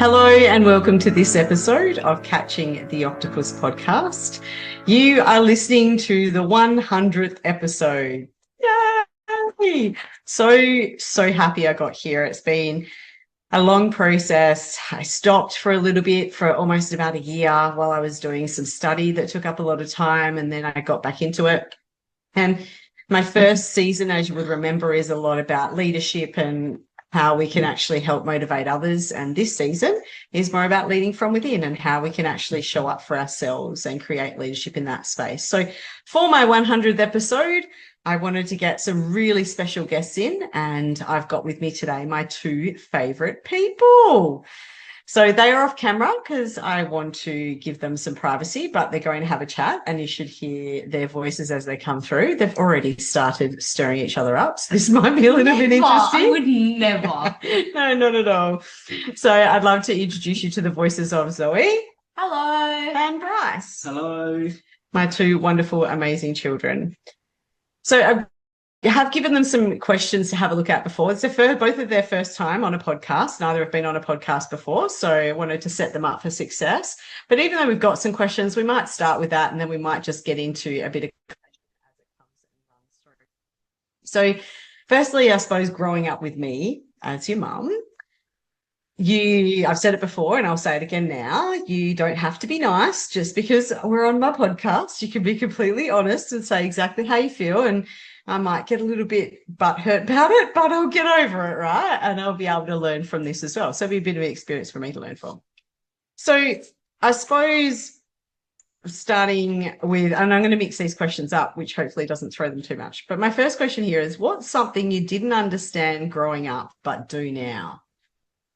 Hello and welcome to this episode of Catching the Octopus podcast. You are listening to the 100th episode. Yay! So happy I got here. It's been a long process. I stopped for a little bit for almost about a year while I was doing some study that took up a lot of time, and then I got back into it. And my first season, as you would remember, is a lot about leadership and how we can actually help motivate others. And this season is more about leading from within and how we can actually show up for ourselves and create leadership in that space. So for my 100th episode, I wanted to get some really special guests in, and I've got with me today my two favorite people. So they are off camera because I want to give them some privacy, but they're going to have a chat and you should hear their voices as they come through. They've already started stirring each other up, so this might be a little bit interesting. I would never. No, not at all. So I'd love to introduce you to the voices of Zoe. Hello. And Bryce. Hello. My two wonderful, amazing children. So I have given them some questions to have a look at before. It's both of their first time on a podcast. Neither have been on a podcast before, so I wanted to set them up for success. But even though we've got some questions, we might start with that, and then we might just get into a bit of questions as it comes and runs through. So firstly, I suppose growing up with me as your mum, I've said it before and I'll say it again now, you don't have to be nice just because we're on my podcast. You can be completely honest and say exactly how you feel, and I might get a little bit butthurt about it, but I'll get over it, right? And I'll be able to learn from this as well. So it'll be a bit of an experience for me to learn from. So I suppose starting with, and I'm going to mix these questions up, which hopefully doesn't throw them too much. But my first question here is, what's something you didn't understand growing up but do now?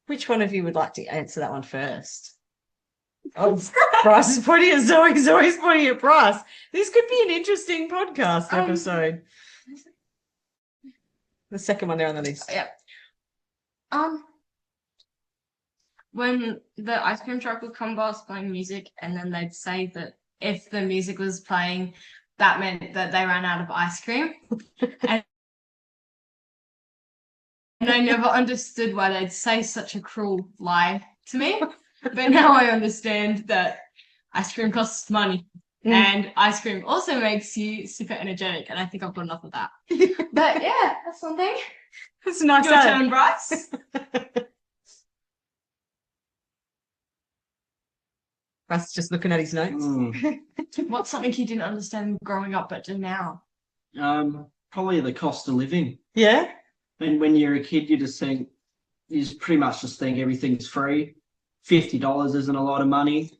Which one of you would like to answer that one first? Oh, Bryce is pointing at Zoe. Zoe's pointing at Bryce. This could be an interesting podcast episode. The second one there on the list. Yeah. When the ice cream truck would come by playing music, and then they'd say that if the music was playing, that meant that they ran out of ice cream. And I never understood why they'd say such a cruel lie to me. But now I understand that ice cream costs money. And ice cream also makes you super energetic. And I think I've got enough of that. But yeah, that's one thing. That's a nice Your turn, Bryce. Bryce just looking at his notes. What's something you didn't understand growing up but do now? Probably the cost of living. Yeah? And when you're a kid, you pretty much just think everything's free. $50 isn't a lot of money,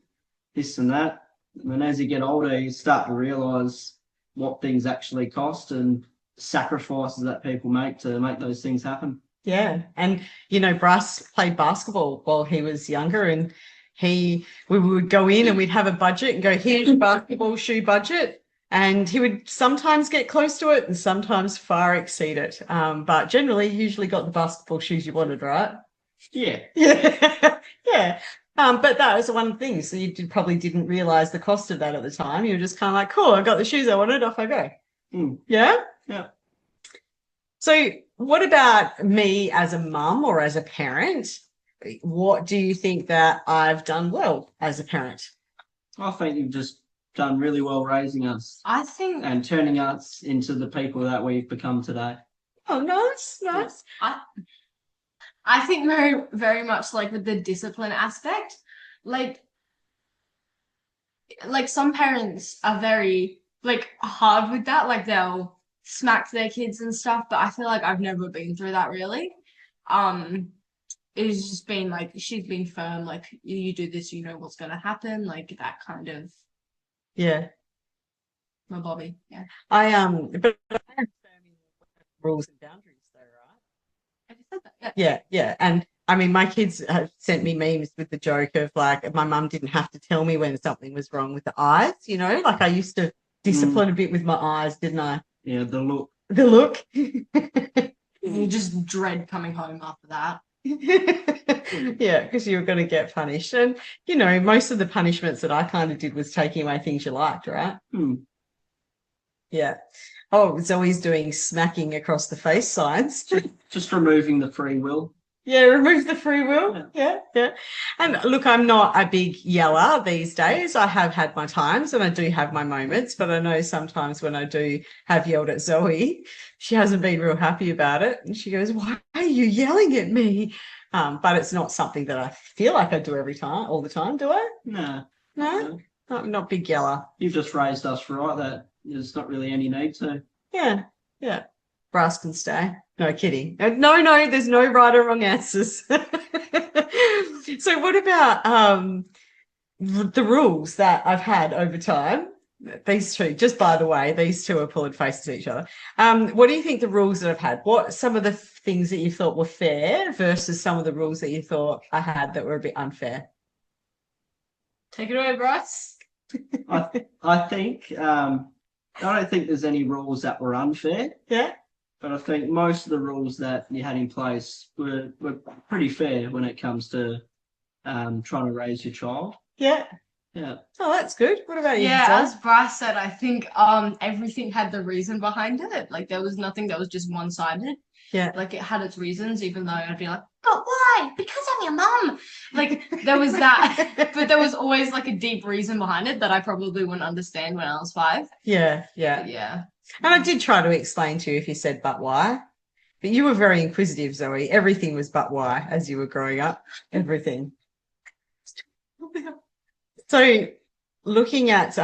this and that. And then as you get older, you start to realise what things actually cost and sacrifices that people make to make those things happen. Yeah. And, Bryce played basketball while he was younger, and we would go in and we'd have a budget and go, here's your basketball shoe budget. And he would sometimes get close to it and sometimes far exceed it. But generally, you usually got the basketball shoes you wanted, right? Yeah. Yeah. Yeah. But that was one thing. So you probably didn't realise the cost of that at the time. You were just kind of like, cool, I got the shoes I wanted, off I go. Yeah? Yeah. So what about me as a mum or as a parent? What do you think that I've done well as a parent? I think you've just done really well raising us. I think... And turning us into the people that we've become today. Oh, nice. I think very, very much like with the discipline aspect, like some parents are very hard with that, like they'll smack their kids and stuff, but I feel like I've never been through that really. It's just been she's been firm, like you do this, you know what's going to happen, like that kind of. Yeah. My Bobby, yeah. But I have rules and boundaries though, right? Have you said that? Yeah. And I mean, my kids have sent me memes with the joke of my mum didn't have to tell me when something was wrong with the eyes, I used to discipline a bit with my eyes, didn't I? Yeah, the look. The look. You just dread coming home after that. Yeah, because you were going to get punished. And, most of the punishments that I kind of did was taking away things you liked, right? Yeah. Oh, Zoe's doing smacking across the face signs. Just removing the free will. Yeah, remove the free will. Yeah, yeah. And look, I'm not a big yeller these days. I have had my times and I do have my moments, but I know sometimes when I do have yelled at Zoe, she hasn't been real happy about it. And she goes, "Why are you yelling at me?" But it's not something that I feel like I do all the time, do I? No. No? Not big yeller. You've just raised us right that there's not really any need to. Yeah, yeah. Brass can stay. No kidding. No, there's no right or wrong answers. So what about the rules that I've had over time? These two, just by the way, these two are pulling faces at each other. What do you think the rules that I've had? What some of the things that you thought were fair versus some of the rules that you thought I had that were a bit unfair? Take it away, Bryce. I think I don't think there's any rules that were unfair. Yeah. But I think most of the rules that you had in place were pretty fair when it comes to trying to raise your child. Yeah. Yeah. Oh, that's good. What about you? Yeah, as Bryce said, I think everything had the reason behind it. Like there was nothing that was just one-sided. Yeah. Like it had its reasons, even though I'd be like, but why? Because I'm your mum. Like there was that, but there was always like a deep reason behind it that I probably wouldn't understand when I was 5. Yeah. But yeah. And I did try to explain to you if you said but why. But you were very inquisitive, Zoe. Everything was but why as you were growing up. Everything. So looking at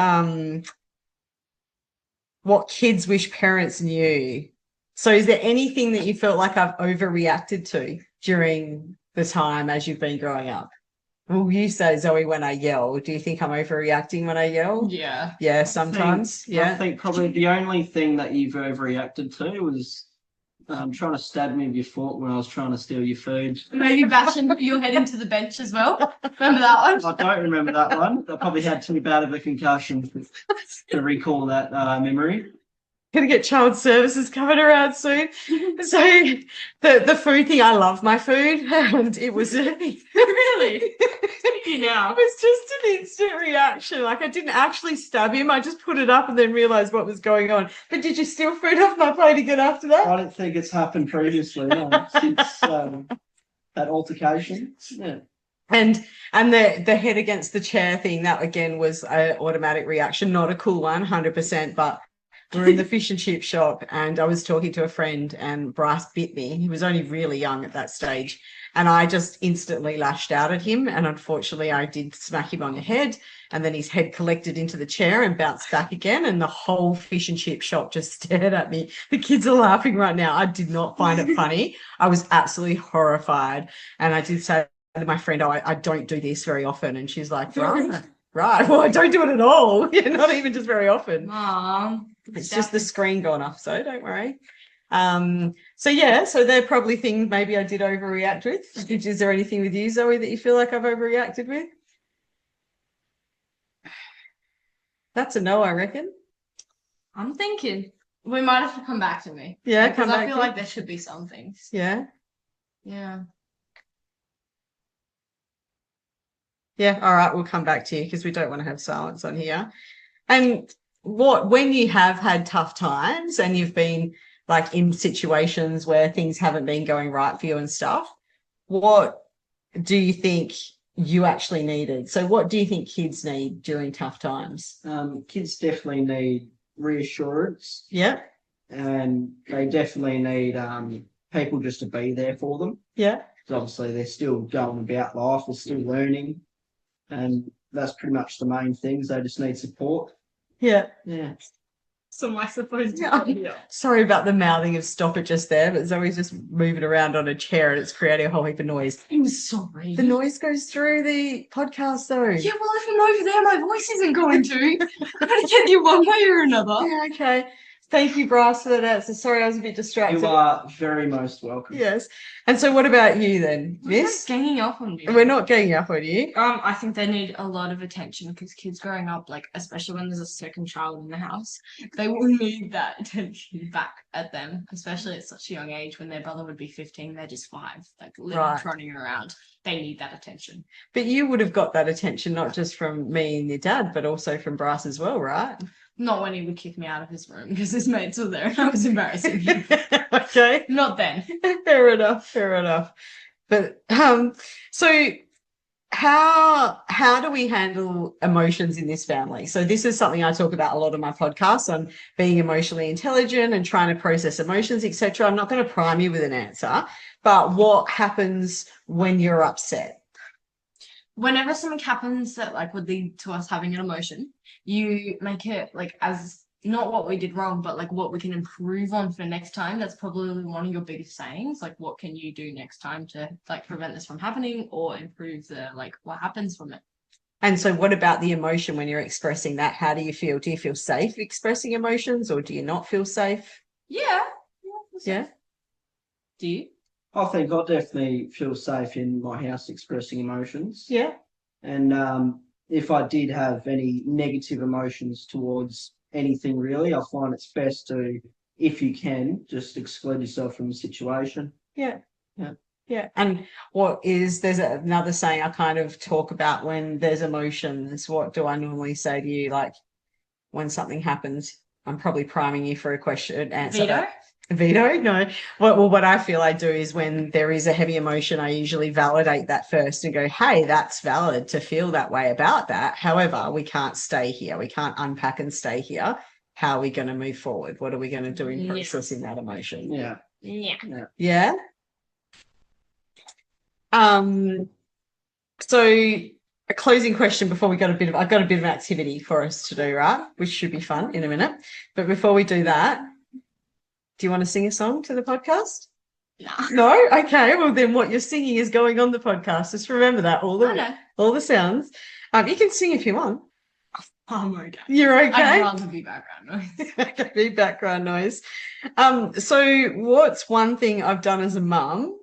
what kids wish parents knew. So is there anything that you felt like I've overreacted to during the time as you've been growing up? Well, you say, Zoe, when I yell, do you think I'm overreacting when I yell? Yeah. Yeah, sometimes. I think probably the only thing that you've overreacted to was trying to stab me with your fork when I was trying to steal your food. Maybe bashing your head into the bench as well. Remember that one? I don't remember that one. I probably had too bad of a concussion to recall that memory. Going to get child services coming around soon. So the food thing, I love my food, and it was Really? You know. It was just an instant reaction. Like I didn't actually stab him. I just put it up and then realised what was going on. But did you steal food off my plate again after that? I don't think it's happened previously, no, since that altercation. Yeah. And the head against the chair thing, that again was an automatic reaction, not a cool one, 100%, but we're in the fish and chip shop and I was talking to a friend and Bryce bit me. He was only really young at that stage. And I just instantly lashed out at him. And unfortunately, I did smack him on the head. And then his head collected into the chair and bounced back again. And the whole fish and chip shop just stared at me. The kids are laughing right now. I did not find it funny. I was absolutely horrified. And I did say to my friend, I don't do this very often. And she's like, right. Well, I don't do it at all. Yeah, not even just very often. Mom. It's just the screen gone off, so don't worry. So they're probably things maybe I did overreact with. Is there anything with you, Zoe, that you feel like I've overreacted with? That's a no, I reckon. I'm thinking. We might have to come back to me. Yeah, because I feel like there should be some things. Yeah. Yeah. Yeah, all right, we'll come back to you because we don't want to have silence on here. And when you have had tough times and you've been like in situations where things haven't been going right for you and stuff, what do you think you actually needed? So what do you think kids need during tough times? Kids definitely need reassurance. Yeah. And they definitely need people just to be there for them. Yeah. Because obviously they're still going about life, they're still learning. And that's pretty much the main things. They just need support. Yeah. Yeah. So am I supposed to? Yeah. Sorry about the mouthing of stop it just there, but Zoe's just moving around on a chair and it's creating a whole heap of noise. I'm sorry. The noise goes through the podcast though. Yeah, well, if I'm over there, my voice isn't going to. I'm going to get you one way or another. Yeah, okay. Thank you, Bryce, for that answer. Sorry, I was a bit distracted. You are very most welcome. Yes. And so what about you then, Miss? We're not ganging up on you. We're not ganging up on you. I think they need a lot of attention because kids growing up, like, especially when there's a second child in the house, they will need that attention back at them, especially at such a young age when their brother would be 15, they're just 5, like, literally running around. They need that attention. But you would have got that attention not just from me and your dad, but also from Bryce as well, right? Not when he would kick me out of his room because his mates were there and I was embarrassing him. Okay. Not then. Fair enough. But so how do we handle emotions in this family? So this is something I talk about a lot on my podcast on being emotionally intelligent and trying to process emotions, etc. I'm not going to prime you with an answer, but what happens when you're upset? Whenever something happens that like would lead to us having an emotion, you make it like as not what we did wrong, but like what we can improve on for next time. That's probably one of your biggest sayings. Like, what can you do next time to like prevent this from happening or improve the like what happens from it? And so what about the emotion when you're expressing that? How do you feel? Do you feel safe expressing emotions or do you not feel safe? Yeah. Yeah. Do you? I think I definitely feel safe in my house expressing emotions. Yeah. And if I did have any negative emotions towards anything really, I find it's best to, if you can, just exclude yourself from the situation. Yeah. Yeah. Yeah. And there's another saying I kind of talk about when there's emotions. What do I normally say to you? Like when something happens, I'm probably priming you for a question answer. Veto? Veto? No. What I feel I do is when there is a heavy emotion, I usually validate that first and go, hey, that's valid to feel that way about that. However, we can't stay here. We can't unpack and stay here. How are we going to move forward? What are we going to do in processing that emotion? Yeah. Yeah. Yeah. So a closing question before I've got a bit of activity for us to do, right? Which should be fun in a minute. But before we do that, do you want to sing a song to the podcast? No? Okay. Well, then what you're singing is going on the podcast. Just remember that. All the sounds. You can sing if you want. I'm okay. You're okay? I'd rather be background noise. Be background noise. So what's one thing I've done as a mum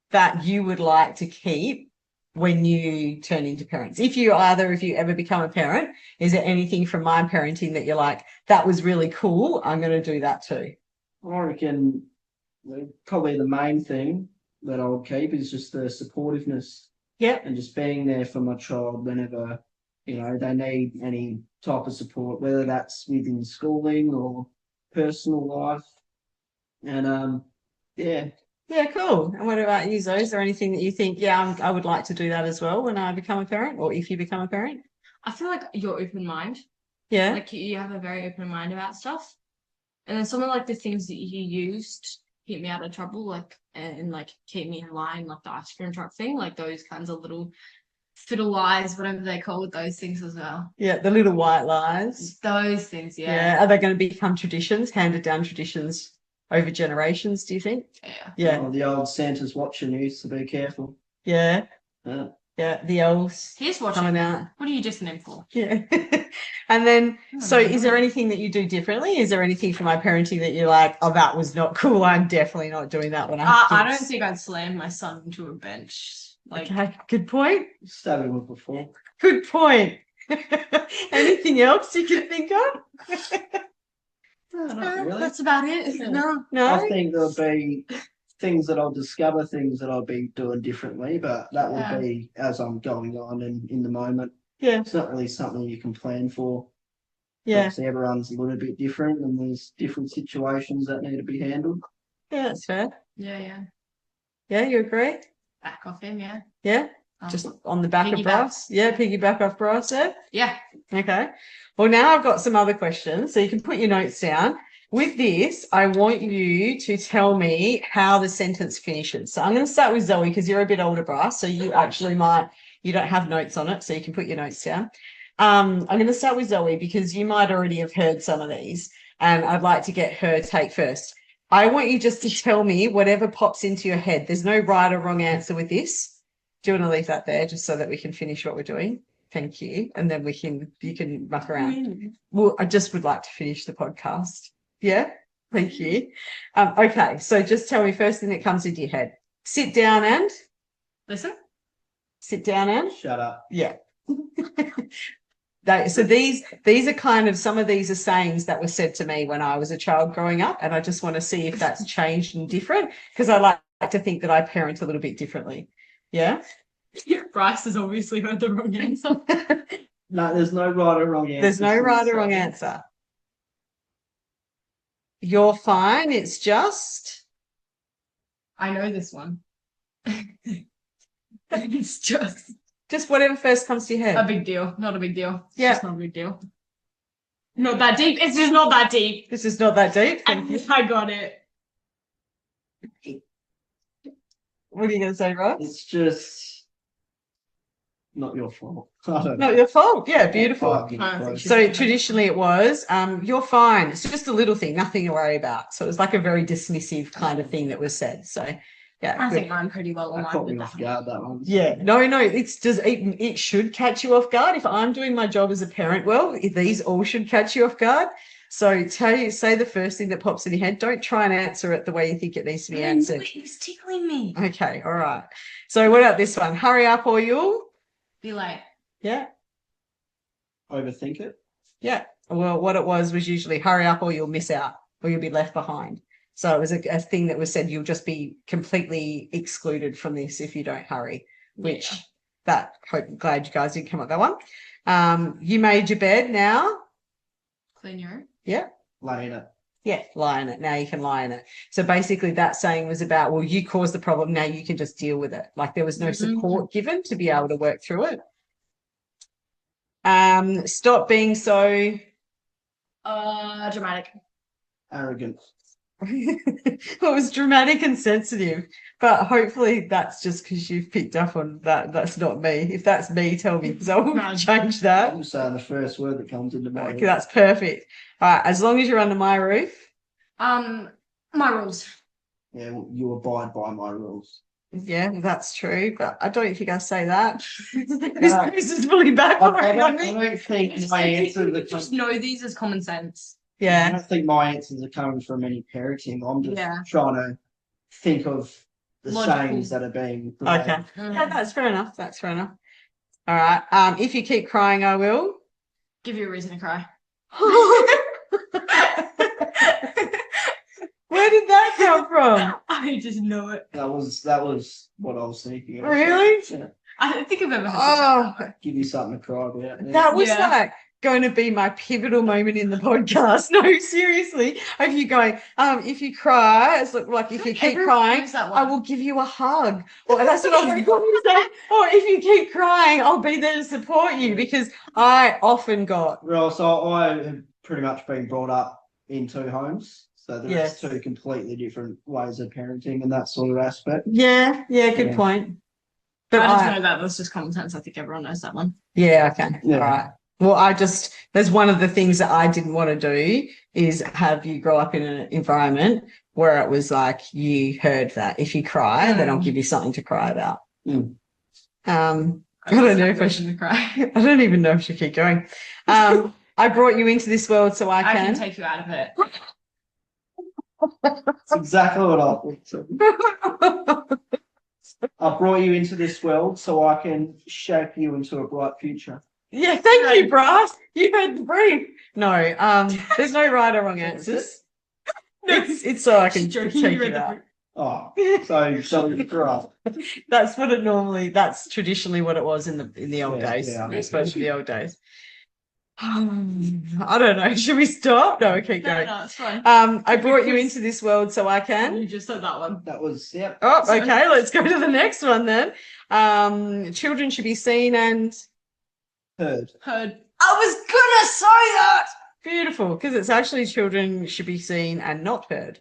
that you would like to keep when you turn into parents? If you ever become a parent, is there anything from my parenting that you're like, that was really cool, I'm going to do that too? I reckon probably the main thing that I'll keep is just the supportiveness. Yeah. And just being there for my child whenever, they need any type of support, whether that's within schooling or personal life. And yeah. Yeah, cool. And what about you, Zoe? Is there anything that you think, I would like to do that as well when I become a parent, or if you become a parent? I feel like you're open mind. Yeah. Like you have a very open mind about stuff. And then some of like the things that you used to keep me out of trouble, like and like keep me in line, like the ice cream truck thing, like those kinds of little fiddle lies, whatever they call it, those things as well. Yeah, the little white lies. Those things, yeah. Yeah. Are they going to become traditions, handed down traditions over generations, do you think? Yeah. Yeah. The old Santa's watching you, so be careful. Yeah. Yeah. Yeah, the elves. He's watching. Coming out. What are you just in for? Yeah. And then, so is there anything that you do differently? Is there anything from my parenting that you're like, oh, that was not cool? I'm definitely not doing that when I have I don't kids. think I'd slam my son into a bench. Like, okay, good point. Stabbed him with before. Good point. Anything else you can think of? Not really. that's about it. No. I think there'll be things that I'll discover, things that I'll be doing differently, but that will be as I'm going on and in the moment. Yeah. It's not really something you can plan for. Yeah. Obviously, everyone's a little bit different and there's different situations that need to be handled. Yeah, that's fair. Yeah. Yeah, you agree? Back off him, yeah. Yeah. Just on the back of Bryce. Yeah, piggyback off Bryce there. Yeah. Okay. Well, now I've got some other questions, so you can put your notes down. With this, I want you to tell me how the sentence finishes. So I'm going to start with Zoe because you're a bit older, Bryce, so you actually you don't have notes on it, so you can put your notes down. I'm going to start with Zoe because you might already have heard some of these, and I'd like to get her take first. I want you just to tell me whatever pops into your head. There's no right or wrong answer with this. Do you want to leave that there just so that we can finish what we're doing? Thank you. And then you can muck around. Well, I just would like to finish the podcast. Yeah, thank you. Okay, so just tell me first thing that comes into your head. Sit down and listen. Sit down and shut up. Yeah. So these are kind of, some of these are sayings that were said to me when I was a child growing up, and I just want to see if that's changed and different because I like to think that I parent a little bit differently. Yeah. Bryce has obviously heard the wrong answer. No, there's no right or wrong answer. There's no right or wrong answer. You're fine. It's just. I know this one. It's just whatever first comes to your a head. big deal. Not a big deal. It's Yeah. just not a big deal. Not that deep. It's just not that deep. This is not that deep. Thank you. I got it. What are you going to say, Ross? It's just not your fault. I don't know. Not your fault. Yeah, beautiful. Oh, you know, I think close. she's- So traditionally it was, you're fine. It's just a little thing, nothing to worry about. So it was like a very dismissive kind of thing that was said. So yeah. I good. think I'm pretty well That aligned caught with me off that. guard, that one. Yeah, no, it should catch you off guard. If I'm doing my job as a parent well, these all should catch you off guard. So say the first thing that pops in your head. Don't try and answer it the way you think it needs to be answered. It was tickling me. Okay, all right. So what about this one? Hurry up or you'll Be like, yeah. Overthink it. Yeah. Well, what it was usually hurry up or you'll miss out or you'll be left behind. So it was a thing that was said you'll just be completely excluded from this if you don't hurry, which glad you guys didn't come up with that one. You made your bed now. clean your room. Yeah. Lay in it. Yeah, lie in it. Now you can lie in it. So basically that saying was about, well, you caused the problem. Now you can just deal with it. Like there was no support given to be able to work through it. Stop being so Dramatic. Arrogant. it was dramatic and sensitive, but hopefully that's just because you've picked up on that. That's not me. If that's me, tell me because I will change that. I'm saying the first word that comes into my Okay, head. that's perfect. All right, as long as you're under my roof. My rules. Yeah, well, you abide by my rules. Yeah, that's true, but I don't think I say that. This is fully back I on me. don't think my answers are Just coming. know these as common sense. I Yeah, don't think my answers are coming from any parenting. I'm just trying to think of the Logical. sayings that are being. okay. Yeah, that's fair enough. That's fair enough. All right. If you keep crying, I will. Give you a reason to cry. Where did that come from? I just know it. That was what I was thinking. Really? Yeah. I don't think I've ever heard Oh, Give you something to cry about. Yeah. that was Yeah. like going to be my pivotal moment in the podcast. No, seriously. If you going, if you cry, it's like if you keep Everyone crying, knows that I one. will give you a hug. Or that's what I was going to say. Or if you keep crying, I'll be there to support you because I often got. Well, so I have pretty much been brought up in two homes. So there's Yes. two completely different ways of parenting and that sort of aspect. Yeah, good Yeah. point. But I just know that was just common sense. I think everyone knows that one. yeah, okay. Yeah. All right. Well, there's one of the things that I didn't want to do is have you grow up in an environment where it was like you heard that if you cry, then I'll give you something to cry about. Mm. I don't know if I should cry. I don't even know if I should keep going. I brought you into this world so I I can. can take you out of it. That's exactly what I thought. I brought you into this world so I can shape you into a bright future. Yeah, thank you, Brass. You heard the brief. No, there's no right or wrong answers. It's so I can She's take joking, you you read the out. Oh, so you grew up. That's traditionally what it was in the old Yeah, days. yeah. Especially the old days. I don't know. Should we stop? No, keep going. No, it's fine. I brought you into this world so I can. You just said that one. That was Oh, okay. Let's go to the next one then. Children should be seen and heard. Heard. I was gonna say that. beautiful because it's actually children should be seen and not heard.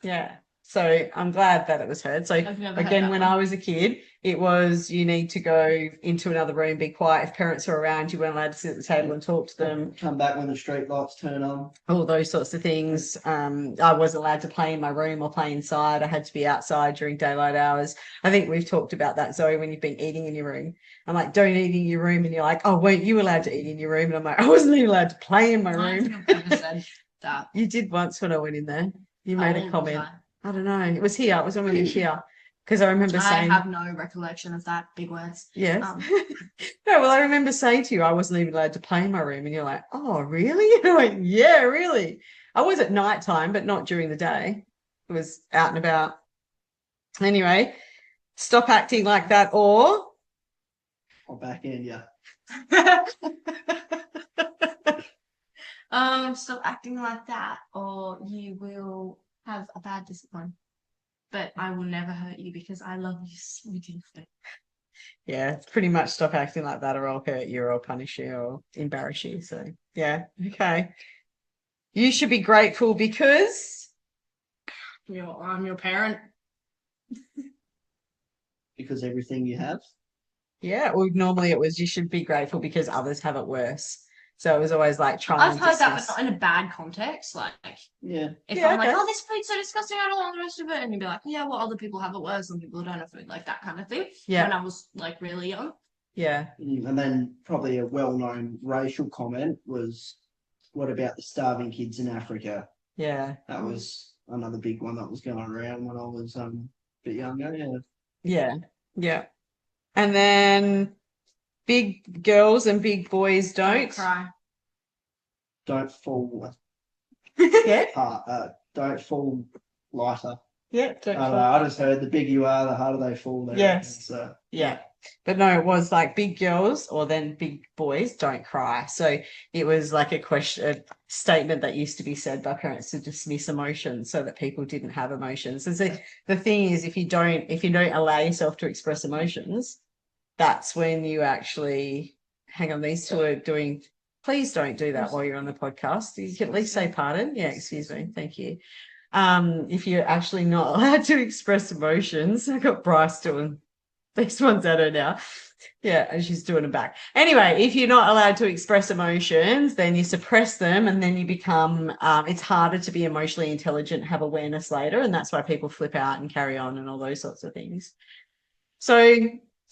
Yeah. So I'm glad that it was heard. So I've never heard again, that when one. I was a kid, it was you need to go into another room, be quiet. If parents are around, you weren't allowed to sit at the table and talk to them. Come back when the street lights turn on. All those sorts of things. I wasn't allowed to play in my room or play inside. I had to be outside during daylight hours. I think we've talked about that, Zoe, when you've been eating in your room. I'm like, don't eat in your room. And you're like, oh, weren't you allowed to eat in your room? And I'm like, I wasn't even allowed to play in my I don't room. think I've ever said that. You did once when I went in there. You made a Oh, comment. was I don't know. It was here. It was when we were here. Because I remember I saying, have no recollection of that. Big words. yes. Um, No, well, I remember saying to you, I wasn't even allowed to play in my room. And you're like, oh, really? And I'm like, yeah, really. I was at night time, but not during the day. It was out and about. Anyway, stop acting like that or I'll back in, yeah. stop acting like that, or you will have a bad discipline. but I will never hurt you because I love you so deeply. Yeah, it's pretty much stop acting like that or I'll hurt you or I'll punish you or embarrass you. So, yeah, okay. You should be grateful because, I'm your parent. Because everything you have. yeah, or normally it was you should be grateful because others have it worse. So it was always like trying I've to heard that, but dismiss. not in a bad context. Like, Yeah. if Yeah, I'm like, okay. oh, this food's so disgusting, I don't want the rest of it, and you'd be like, yeah, well, other people have it worse, some people don't have food, like that kind of thing. Yeah. When I was like really young. Yeah. And then probably a well-known racial comment was, what about the starving kids in Africa? Yeah. That was another big one that was going around when I was a bit younger. Yeah. Yeah. Yeah. And then big girls and big boys don't. Cry. Don't fall. Yeah. Don't fall lighter. Yeah. Don't I don't fall. know. I just heard the bigger you are, the harder they fall. There. Yes. So, Yeah. But no, it was like big girls or then big boys don't cry. So it was like a statement that used to be said by parents to dismiss emotions so that people didn't have emotions. And so the thing is, if you don't allow yourself to express emotions, that's when you actually hang on. These two are doing. Please don't do that while you're on the podcast. You can at least say pardon. Yeah, excuse me. Thank you. If you're actually not allowed to express emotions, I got Bryce doing these ones at her now. Yeah, and she's doing them back. Anyway, if you're not allowed to express emotions, then you suppress them and then you become, it's harder to be emotionally intelligent, have awareness later. And that's why people flip out and carry on and all those sorts of things. So,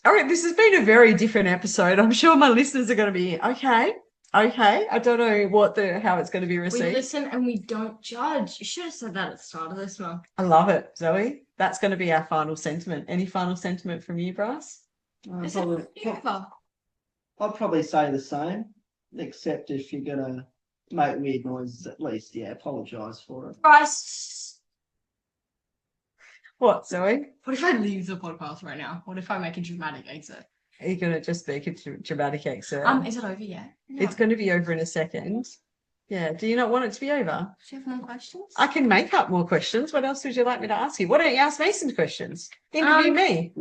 all right, this has been a very different episode. I'm sure my listeners are going to be, okay. I don't know how it's going to be received. We listen and we don't judge. You should have said that at the start of this one. I love it, Zoe. That's going to be our final sentiment. Any final sentiment from you, Bryce? Is it over? I'd probably say the same, except if you're gonna make weird noises, at least, yeah, apologise for it. Bryce. What, Zoe? What if I leave the podcast right now? What if I make a dramatic exit? Are you going to just make a dramatic exit? Is it over yet? No. It's going to be over in a second. Yeah. Do you not want it to be over? Do you have more questions? I can make up more questions. What else would you like me to ask you? Why don't you ask me some questions? Interview me.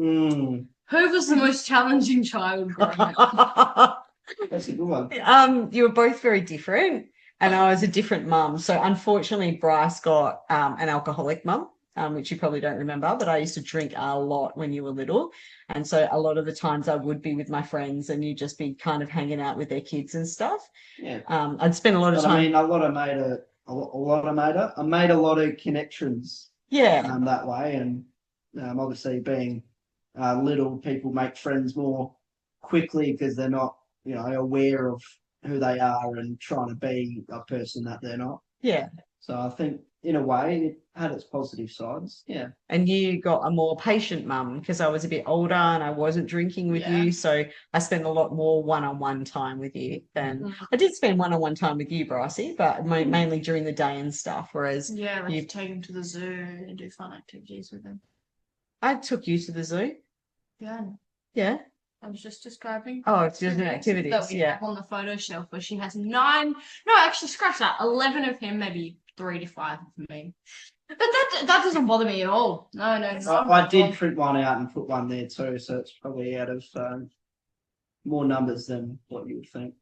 Who was the most challenging child growing up? That's a good one. You were both very different, and I was a different mum. So unfortunately, Bryce got an alcoholic mum. Which you probably don't remember, but I used to drink a lot when you were little. And so a lot of the times I would be with my friends and you'd just be kind of hanging out with their kids and stuff. Yeah. I'd spend a lot of time. I mean, I made a lot of connections. Yeah. That way. And obviously being little, people make friends more quickly because they're not, aware of who they are and trying to be a person that they're not. Yeah. So I think in a way it had its positive sides. Yeah. And you got a more patient mum because I was a bit older and I wasn't drinking with you. So I spent a lot more one-on-one time with you than I did spend one-on-one time with you, Brycey, but mainly during the day and stuff. Whereas you take him to the zoo and do fun activities with him. I took you to the zoo. Yeah. Yeah. I was just describing. Oh, it's just activities. That we have on the photo shelf where she has 9. No, actually, scratch that. 11 of him, maybe 3 to 5 of me. But that doesn't bother me at all. No. I did print one out and put one there too, so it's probably out of more numbers than what you would think.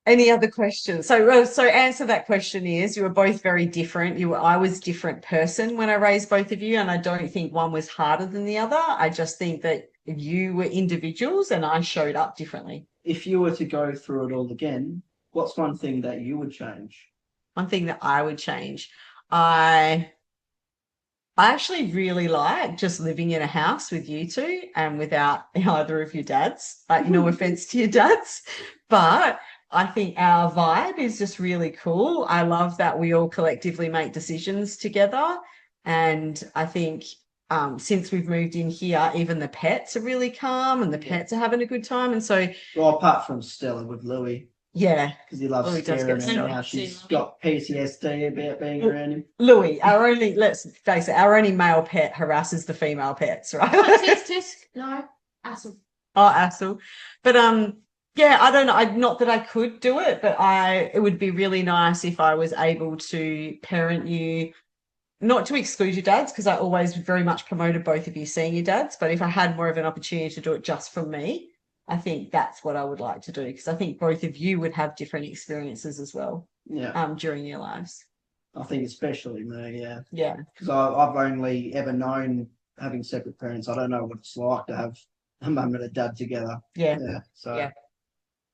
Any other questions? So answer that question is you were both very different. I was a different person when I raised both of you, and I don't think one was harder than the other. I just think that you were individuals and I showed up differently. If you were to go through it all again, what's one thing that you would change? One thing that I would change. I actually really like just living in a house with you two and without either of your dads. No offense to your dads, but I think our vibe is just really cool. I love that we all collectively make decisions together. And I think since we've moved in here, even the pets are really calm and the pets are having a good time. And so... Well, apart from Stella with Louis. Yeah. Because he loves scaring her now. She's got PTSD about being around him. Louis, let's face it, our only male pet harasses the female pets, right? Tisk. No, Assel. Oh, Assel. But yeah, I don't know. Not that I could do it, but it would be really nice if I was able to parent you not to exclude your dads, because I always very much promoted both of you seeing your dads, but if I had more of an opportunity to do it just from me, I think that's what I would like to do, because I think both of you would have different experiences as well during your lives. I think especially me, yeah. Yeah. Because I've only ever known having separate parents. I don't know what it's like to have a mum and a dad together. Yeah. Yeah. So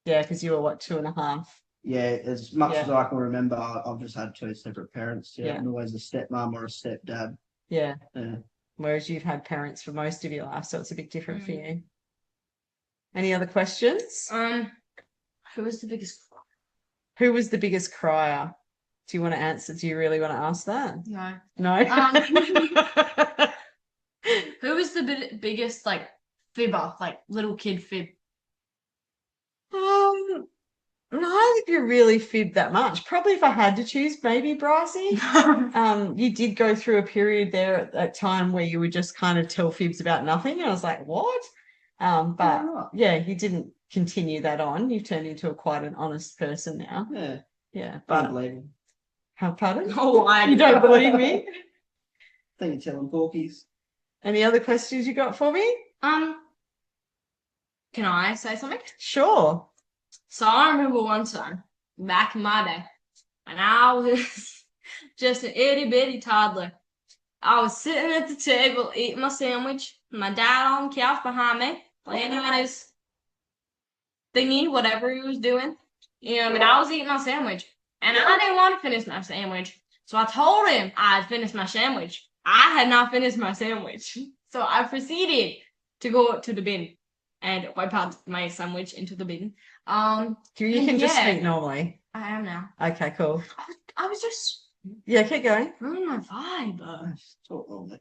Yeah, because you were what, 2.5? yeah, as much as I can remember, I've just had two separate parents. Yeah, and always a stepmom or a stepdad. Yeah. Yeah. Whereas you've had parents for most of your life, so it's a bit different for you. Any other questions? Who was the biggest? Who was the biggest crier? Do you want to answer? Do you really want to ask that? No. No. Who was the biggest like fibber, like little kid fib? Neither of you really fibbed that much. Probably if I had to choose, maybe Brycey. You did go through a period there at that time where you would just kind of tell fibs about nothing. And I was like, what? But yeah, you didn't continue that on. You've turned into quite an honest person now. Yeah. Yeah. But don't believe him. Pardon? Oh, you don't believe me? I think you're telling porkies. Any other questions you got for me? Can I say something? Sure. So I remember one time back in my day when I was just an itty bitty toddler. I was sitting at the table eating my sandwich, my dad on the couch behind me, playing on his thingy, whatever he was doing. You know, but I was eating my sandwich. And I didn't want to finish my sandwich. So I told him I had finished my sandwich. I had not finished my sandwich. So I proceeded to go up to the bin and wipe out my sandwich into the bin. You can just speak normally. I am now. Okay, cool. I was just keep going. ruining my vibe. Talk normally.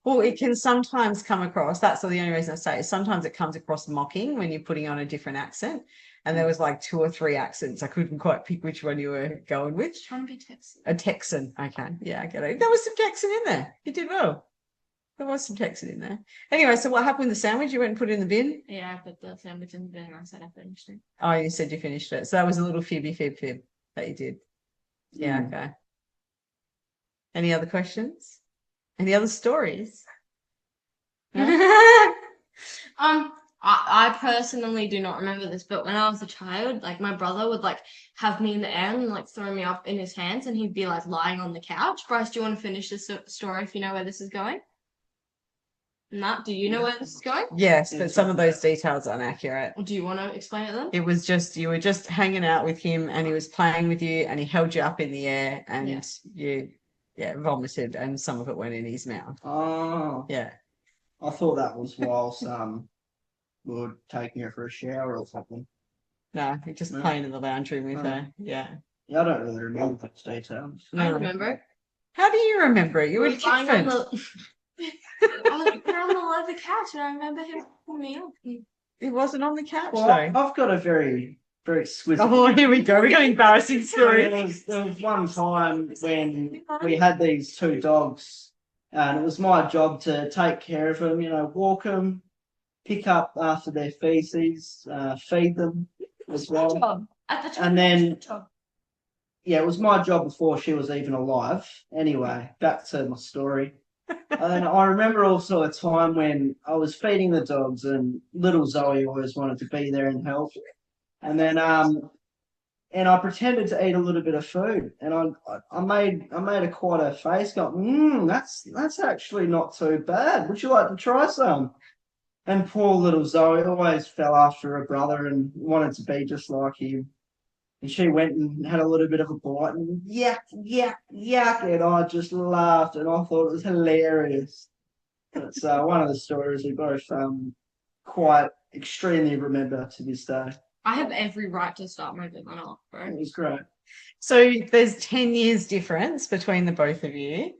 Well, it can sometimes come across, that's the only reason I say it, sometimes it comes across mocking when you're putting on a different accent. And there was like 2 or 3 accents. I couldn't quite pick which one you were going with. Trying to be Texan. A Texan. Okay. Yeah, I get it. There was some Texan in there. You did well. There was some Texan in there. Anyway, so what happened with the sandwich? You went and put it in the bin? Yeah, I put the sandwich in the bin and I said I finished it. Oh, you said you finished it. So that was a little fib that you did. Yeah, okay. Any other questions? Any other stories? No? I personally do not remember this, but when I was a child, like my brother would like have me in the air and like throw me up in his hands, and he'd be like lying on the couch. Bryce, do you want to finish this story if you know where this is going? Nat, do you know where this is going? Yes, but some of those details are inaccurate. Do you want to explain it then? It was just, you were just hanging out with him and he was playing with you and he held you up in the air and you vomited and some of it went in his mouth. Oh. Yeah. I thought that was whilst we were taking her for a shower or something. No, he just playing in the lounge room with her. Yeah. Yeah, I don't really remember those details. I remember. How do you remember it? You were different. I was on the couch and I remember him pulling me up. It wasn't on the couch Well, though. I've got a very, very exquisite... Oh, here we go. We got embarrassing stories. There was one time when we had these 2 dogs and it was my job to take care of them, walk them, pick up after their feces, feed them as well. And then, it was my job before she was even alive. Anyway, back to my story. And I remember also a time when I was feeding the dogs and little Zoe always wanted to be there and help. And then and I pretended to eat a little bit of food and I made quite a face go, that's actually not too bad. Would you like to try some? And poor little Zoe always fell after her brother and wanted to be just like him. And she went and had a little bit of a bite and yuck, and I just laughed and I thought it was hilarious. It's one of the stories we both quite extremely remember to this day. I have every right to start moving on off, bro. It was great. So there's 10 years difference between the both of you,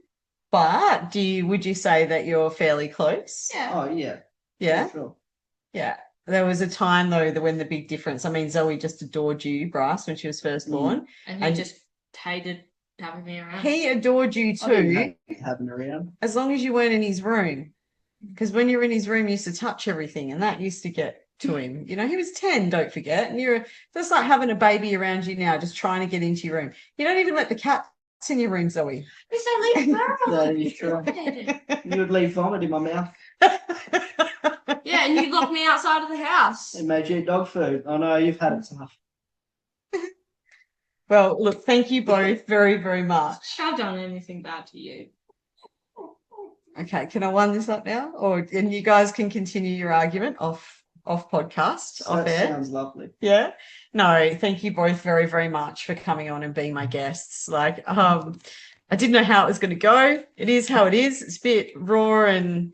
but would you say that you're fairly close? Yeah. Oh, yeah. Yeah? Sure. Yeah. There was a time though when the big difference, I mean, Zoe just adored you, Bryce, when she was first born. And he just hated having me around. He adored you too. Having her around. As long as you weren't in his room. Because when you're in his room, you used to touch everything and that used to get to him. He was 10, don't forget. And you're just like having a baby around you now, just trying to get into your room. You don't even let the cat in your room, Zoe? Because I leave That is true. You would leave vomit in my mouth. Yeah, and you locked me outside of the house. It made you eat dog food. I know you've had it tough. Well, look, thank you both very, very much. I've done anything bad to you. Okay, can I wind this up now? And you guys can continue your argument off podcast, off That air. sounds lovely. Yeah. No, thank you both very, very much for coming on and being my guests. Like, I didn't know how it was going to go. It is how it is. It's a bit raw and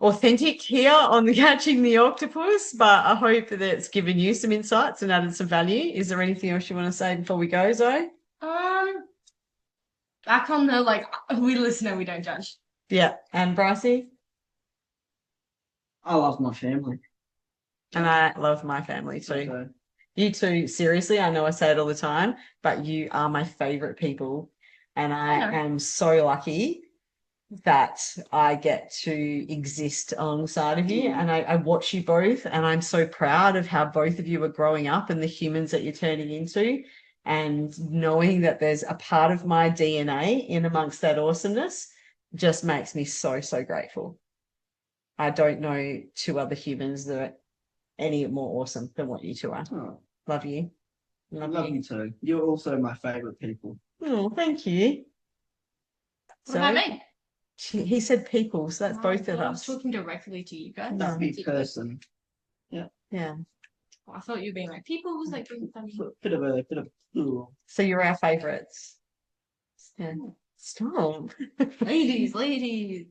authentic here on the Catching the Octopus, but I hope that it's given you some insights and added some value. Is there anything else you want to say before we go, Zoe? Back on the we listen and we don't judge. Yeah. And Brycey? I love my family. And I love my family too. Okay. You two, seriously, I know I say it all the time, but you are my favorite people. And I am so lucky that I get to exist alongside of you. And I watch you both, and I'm so proud of how both of you are growing up and the humans that you're turning into, and knowing that there's a part of my DNA in amongst that awesomeness just makes me so, so grateful. I don't know two other humans that are any more awesome than what you two are. Oh, Love you. I love you too. You're also my favourite people. Oh, thank you. What about me? He said people, so that's both of I was us. talking directly to you guys. That big person. Yeah. I thought you were being like, people was like being funny. Bit of. Ooh. So you're our favourites. Yeah. Stop. Ladies.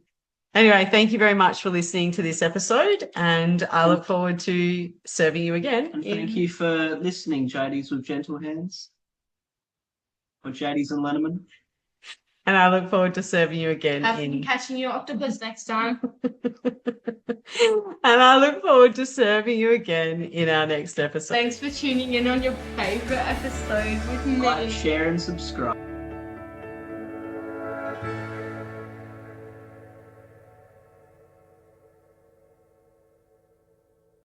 Anyway, thank you very much for listening to this episode, and I look forward to serving you again. And thank you for listening, JDs with Gentle Hands. Or JDs and Lenneman. And I look forward to serving you again. Catching your octopus next time. And I look forward to serving you again in our next episode. Thanks for tuning in on your favourite episode with me. Like, share and subscribe.